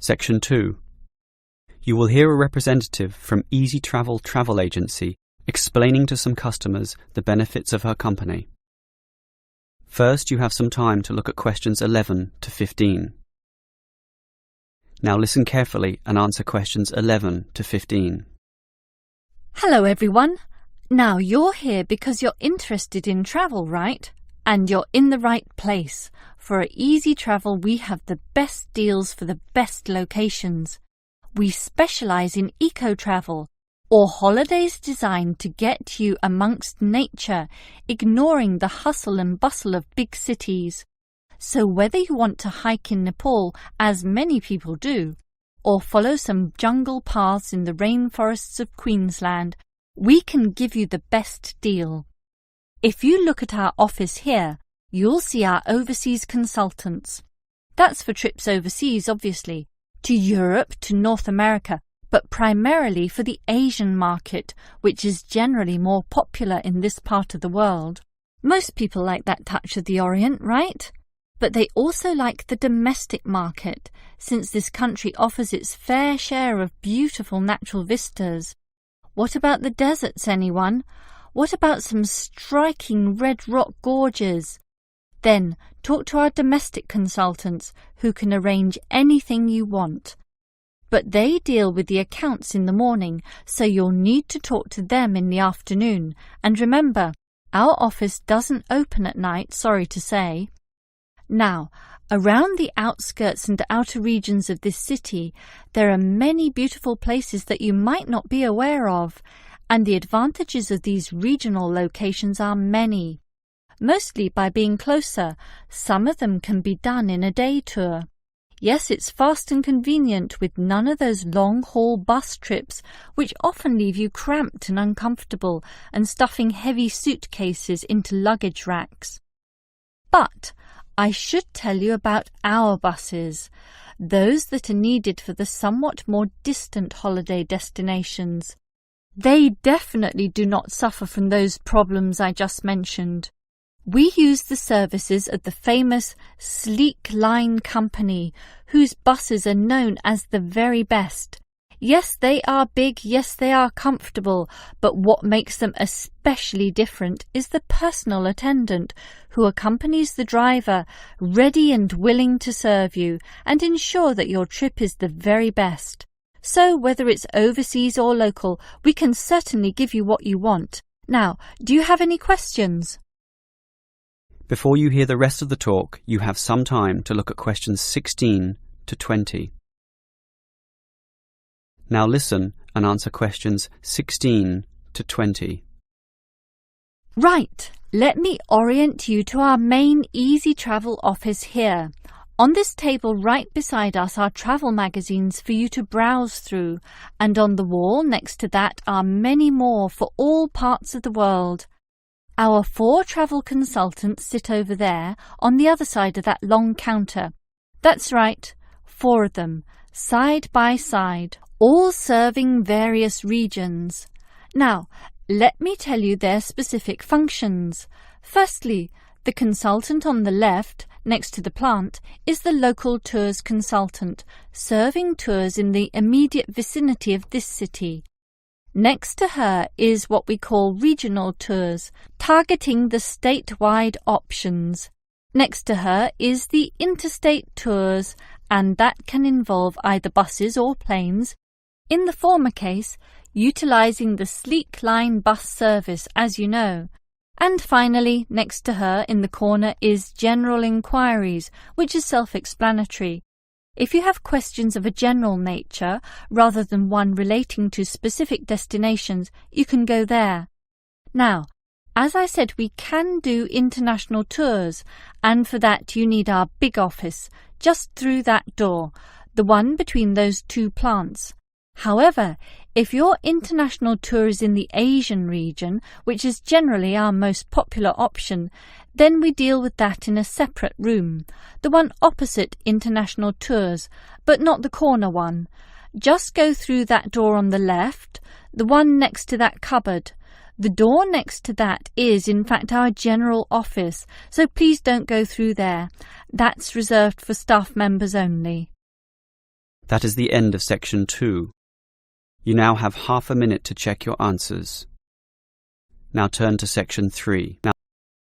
Section 2. You will hear a representative from Easy Travel Travel Agency explaining to some customers the benefits of her company. First, you have some time to look at questions 11 to 15. Now listen carefully and answer questions 11 to 15. Hello everyone. Now you're here because you're interested in travel, right? And you're in the right place. For Easy Travel we have the best deals for the best locations. We specialise in eco-travel, or holidays designed to get you amongst nature, ignoring the hustle and bustle of big cities. So whether you want to hike in Nepal, as many people do, or follow some jungle paths in the rainforests of Queensland, we can give you the best deal. If you look at our office here, you'll see our overseas consultants. That's for trips overseas, obviously, to Europe, to North America, but primarily for the Asian market, which is generally more popular in this part of the world. Most people like that touch of the Orient, right? But they also like the domestic market, since this country offers its fair share of beautiful natural vistas. What about the deserts, anyone? What about some striking red rock gorges? Then talk to our domestic consultants who can arrange anything you want. But they deal with the accounts in the morning, so you'll need to talk to them in the afternoon. And remember, our office doesn't open at night, sorry to say. Now, around the outskirts and outer regions of this city, there are many beautiful places that you might not be aware of, and the advantages of these regional locations are many. Mostly by being closer, some of them can be done in a day tour. Yes, it's fast and convenient with none of those long-haul bus trips which often leave you cramped and uncomfortable and stuffing heavy suitcases into luggage racks. But I should tell you about our buses, those that are needed for the somewhat more distant holiday destinations. They definitely do not suffer from those problems I just mentioned. We use the services of the famous Sleek Line Company, whose buses are known as the very best. Yes, they are big, yes, they are comfortable, but what makes them especially different is the personal attendant who accompanies the driver, ready and willing to serve you and ensure that your trip is the very best. So whether it's overseas or local, we can certainly give you what you want. Now, do you have any questions? Before you hear the rest of the talk, you have some time to look at questions 16 to 20. Now listen and answer questions 16 to 20. Right, let me orient you to our main Easy Travel office here. On this table right beside us are travel magazines for you to browse through, and on the wall next to that are many more for all parts of the world. Our 4 travel consultants sit over there on the other side of that long counter. That's right, 4 of them, side by side, all serving various regions. Now, let me tell you their specific functions. Firstly, the consultant on the left, next to the plant, is the local tours consultant, serving tours in the immediate vicinity of this city. Next to her is what we call regional tours, targeting the statewide options. Next to her is the interstate tours, and that can involve either buses or planes. In the former case, utilising the Sleek Line bus service, as you know. And finally, next to her in the corner is general inquiries, which is self-explanatory. If you have questions of a general nature, rather than one relating to specific destinations, you can go there. Now, as I said, we can do international tours, and for that you need our big office, just through that door, the one between those 2 plants. However, if your international tour is in the Asian region, which is generally our most popular option, then we deal with that in a separate room, the one opposite international tours, but not the corner one. Just go through that door on the left, the one next to that cupboard. The door next to that is, in fact, our general office, so please don't go through there. That's reserved for staff members only. That is the end of Section 2. You now have half a minute to check your answers. Now turn to Section 3.